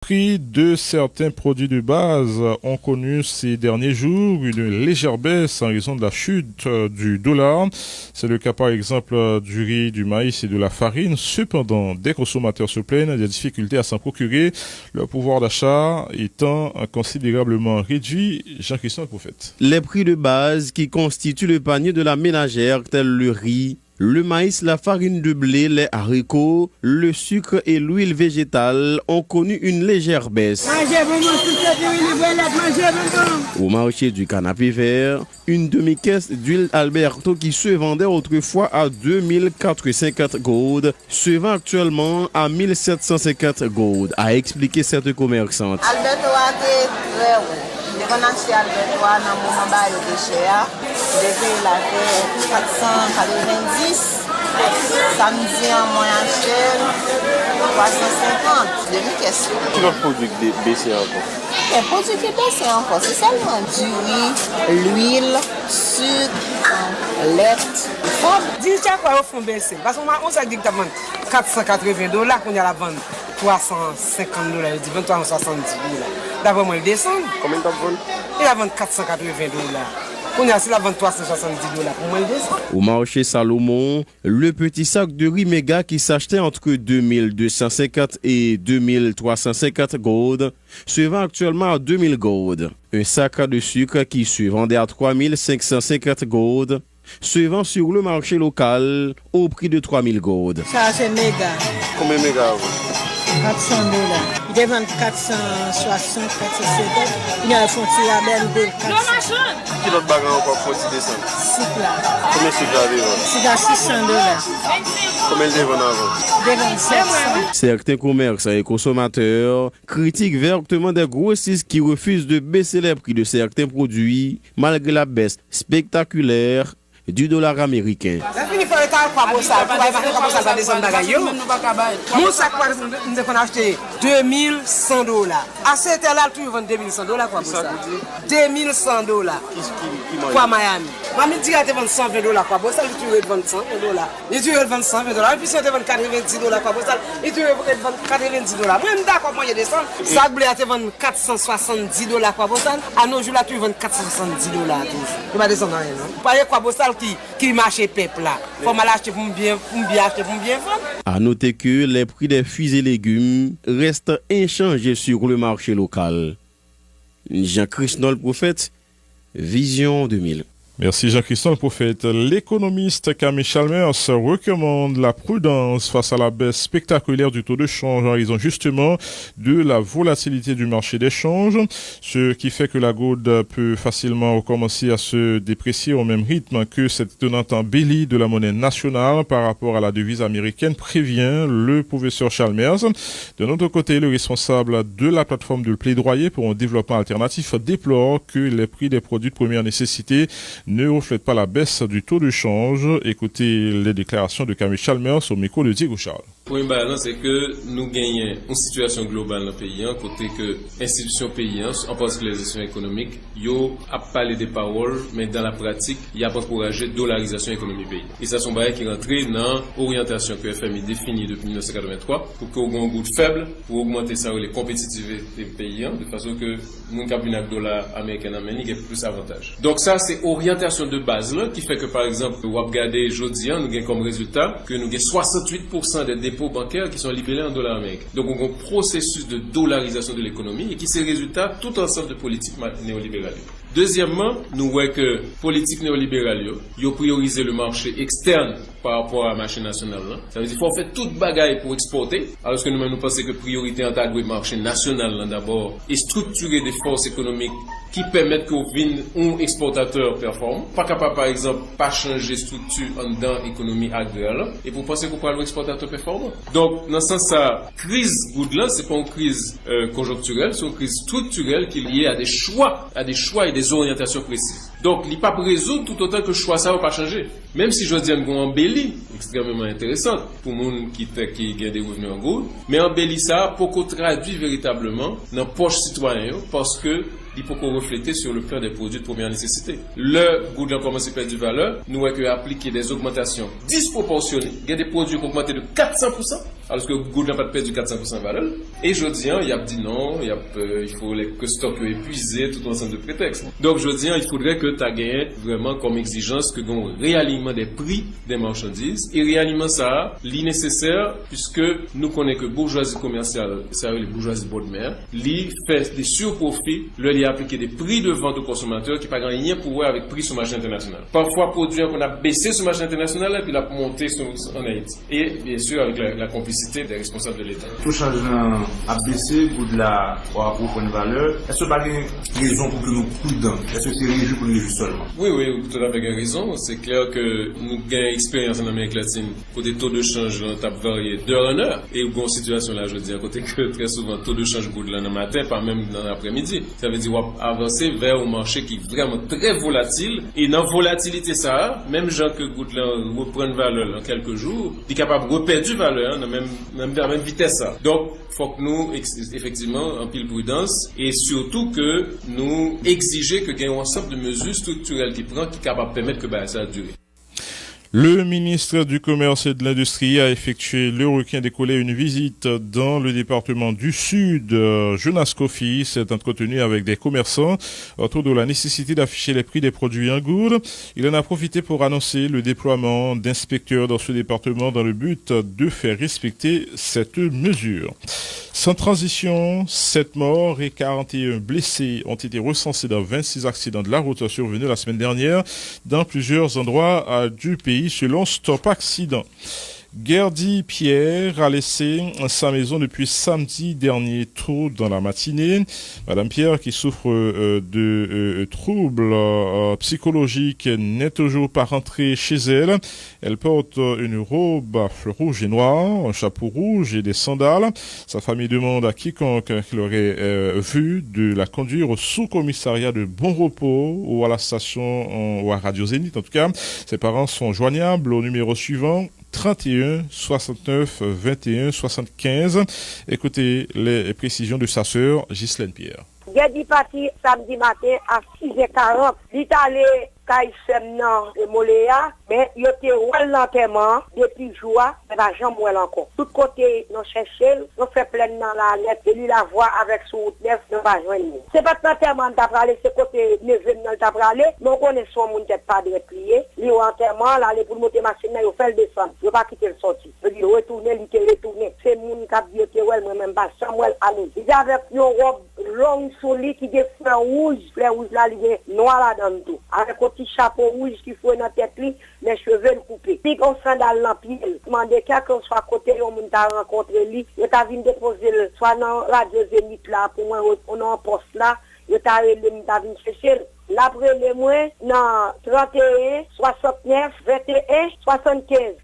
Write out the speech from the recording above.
Prix de certains produits de base ont connu ces derniers jours une légère baisse en raison de la chute du dollar. C'est le cas par exemple du riz, du maïs et de la farine. Cependant, des consommateurs se plaignent des difficultés à s'en procurer, leur pouvoir d'achat étant considérablement réduit. Jean-Christophe Prophète. Les prix de base qui constituent le panier de la ménagère, tels le riz, le maïs, la farine de blé, les haricots, le sucre et l'huile végétale ont connu une légère baisse. Au marché du canapé vert, une demi-caisse d'huile Alberto qui se vendait autrefois à 2450 gourdes se vend actuellement à 1750 gourdes, a expliqué cette commerçante. Alberto dans mon moment de cher, depuis la 490, samedi en moyen cher, 350, demi-question. Quel autre produit baissé encore? Les produits qui baissent encore, c'est seulement du riz, l'huile, sucre, lait, femme. Dis chaque fois au fond baissé, parce qu'on s'est dit que tu as $480 qu'on y a la vente. $350, il dit $23,70. D'abord, moi, il descend. Combien tu as vendu? Il a vendu $480. On a la vente $370 pour moi, il descend. Au marché Salomon, le petit sac de riz méga qui s'achetait entre 2250 et 2350 gourdes se vend actuellement à 2000 gourdes. Un sac de sucre qui se vendait à 3550 gourdes se vend sur le marché local au prix de 3000 gourdes. Ça, c'est méga. Combien méga? $400. Ils vendent 460, 450. Il y a un fond de label de 400. Quel autre bagage encore faut il descendre? Cycla. Combien cycla de vendre? C'est à $600. Combien de vendre avant? Ils vendent 700. Certains commerçants et consommateurs critiquent vertement des grossistes qui refusent de baisser les prix de certains produits malgré la baisse spectaculaire du dollar américain. Mon sac, nous avons acheté $2100. À cette heure-là, tu vends $2100 quoi pour ça? $2100 pour Miami. Moi, je dis que tu vends $120 quoi pour ça, tu veux vendre $120. Et tu veux vendre $120. Et puis si tu vends $90 quoi pour ça, et tu veux vendre $90. Moi, je suis d'accord, moi, je descends. Ça, tu vends $470 quoi pour ça. À nos jours, là, tu vends $470 toujours. Tu vas descendre rien, non? Pas quoi pour ça qui marche peuple là. Faut mal acheter pour bien acheter pour bien vendre. À noter que les prix des fruits et légumes restent inchangés sur le marché local. Jean-Christophe Prophète, Vision 2000. Merci Jean-Christophe Prophète. L'économiste Camille Chalmers recommande la prudence face à la baisse spectaculaire du taux de change en raison justement de la volatilité du marché des changes, ce qui fait que la gourde peut facilement recommencer à se déprécier au même rythme que cette tenante embellie de la monnaie nationale par rapport à la devise américaine, prévient le professeur Chalmers. De notre côté, le responsable de la plateforme de plaidoyer pour un développement alternatif déplore que les prix des produits de première nécessité ne reflète pas la baisse du taux de change. Écoutez les déclarations de Camille Chalmers au micro de Diego Charles. Le premier balance, c'est que nous gagnons une situation globale dans le pays, côté que l'institution pays, en particulier les institutions économiques, yo a parlé des paroles, mais dans la pratique, il y a pas encouragé dollarisation économique pays. Et ça, sont des qui rentrent dans l'orientation que FMI définit depuis 1983 pour qu'on ait un goût faible, pour augmenter ça les compétitivités pays, de façon que nous avons un dollar américain ait plus d'avantages. Donc ça, c'est orientation de base là, qui fait que par exemple, vous regardez aujourd'hui, nous avons comme résultat que nous avons 68% des dépôts bancaires qui sont libellés en dollars américains. Donc, on a un processus de dollarisation de l'économie et qui c'est le résultat tout ensemble de politiques néolibérales. Deuxièmement, nous voyons que politique néolibérale, ils ont priorisé le marché externe par rapport à la marché national. Ça veut dire qu'il faut faire toute bagaille pour exporter, alors que nous pensons que priorité en tant que marché national d'abord et structurer des forces économiques qui permettent qu'on vienne un exportateur performant. Pas capable, par exemple, pas changer structure en dedans économie agréable et pour penser qu'on peut avoir un exportateur performant. Donc, dans ce sens, ça, crise Goudlan, c'est pas une crise conjoncturelle, c'est une crise structurelle qui est liée à des choix et des orientations précises. Donc, il n'est pas résoudre tout autant que le choix ça va pas changer. Même si je dis une embellie extrêmement intéressante pour les gens qui gagnent des revenus en gros, mais embellie ça pour qu'on traduit véritablement dans la poche citoyen parce que il faut qu'on reflète sur le plan des produits de première nécessité. Le goût de la commence à perdre du valeur, nous avons appliqué des augmentations disproportionnées. Il y a des produits qui ont augmenté de 400%. alors que goud n'a pas perdu 400% de valeur. Et je dis, il y a dit non, il faut que stock épuisé, tout un ensemble de prétextes. Donc je dis, il faudrait que tu gagné vraiment comme exigence que un réalignement des prix des marchandises. Et réalignement ça, nécessaire puisque nous connaissons que bourgeoisie commerciale, c'est les bourgeoisie bord de mer, fait des surprofits, lui appliquer des prix de vente aux consommateurs qui pas rien pour voir avec prix sur le marché international. Parfois produits qu'on a baissé sur le marché international et puis l'a monté en Haïti. Et bien sûr avec la complicité des responsables de l'État. Tout changement a baissé pour de la pour une valeur. Est-ce que pas une raison pour que nous prudents? Est-ce que c'est régi pour nous seulement? Oui, tout à fait raison. C'est clair que nous gagnons expérience en Amérique latine pour des taux de change rentables variés d'heure en heure. Et une situation là, je dis à côté que très souvent taux de change goud là dans le matin, pas même dans l'après-midi. Ça veut dire avancer vers un marché qui est vraiment très volatile. Et dans la volatilité ça, même gens que goud là reprennent valeur en quelques jours, est capable de reperdre du valeur dans la même vitesse ça. Donc faut que nous effectivement en pile prudence et surtout que nous exiger que gagne un ensemble de mesures structurelles qui est capable de permettre que ça dure. Le ministre du Commerce et de l'Industrie a effectué le week-end écoulé une visite dans le département du Sud. Jonas Kofi s'est entretenu avec des commerçants autour de la nécessité d'afficher les prix des produits en gourde. Il en a profité pour annoncer le déploiement d'inspecteurs dans ce département dans le but de faire respecter cette mesure. Sans transition, 7 morts et 41 blessés ont été recensés dans 26 accidents de la route survenus la semaine dernière dans plusieurs endroits du pays selon Stop Accident. Gerdy Pierre a laissé sa maison depuis samedi dernier tôt dans la matinée. Madame Pierre, qui souffre de troubles psychologiques, n'est toujours pas rentrée chez elle. Elle porte une robe à fleurs rouges et noires, un chapeau rouge et des sandales. Sa famille demande à quiconque qui l'aurait vu de la conduire au sous-commissariat de Bon Repos ou à la station ou à Radio Zénith. En tout cas, ses parents sont joignables au numéro suivant 31 69 21 75. Écoutez les précisions de sa sœur Ghislaine Pierre. Gerdy parti samedi matin à 6h40. Il est allé Kaïsem nan Moléa, mais il était l'enterrement depuis joie, mais la jambe encore. Tout côté, nous cherchons, nous fait plein dans la lettre, et lui la voix avec son route neuf, nous va joindre. C'est pas l'enterrement t'a parlé, c'est côté neveu dans t'a parlé, mais on connaît son monde tête pas de prier. Lui au enterrement, là, les pour monter machine, il fait le descendre. Il pas quitter le sorti. Il dit retourner, il était retourné. C'est moun qui a dit que ouais, moi-même pas Samuel allez. Il avec une robe longue sur lui qui des fleurs rouges là, il est noir là-dedans tout. Avec un petit chapeau rouge qui faut dans tête lui, les cheveux coupés. Puis on sandale dans pied. Demandez qu'on soit à côté, on t'a rencontré lui, il t'a venu déposer soit dans Radio Zénith là pour moi on a un poste là, il t'a venu chercher. L'après les mois dans 31 69 21 75.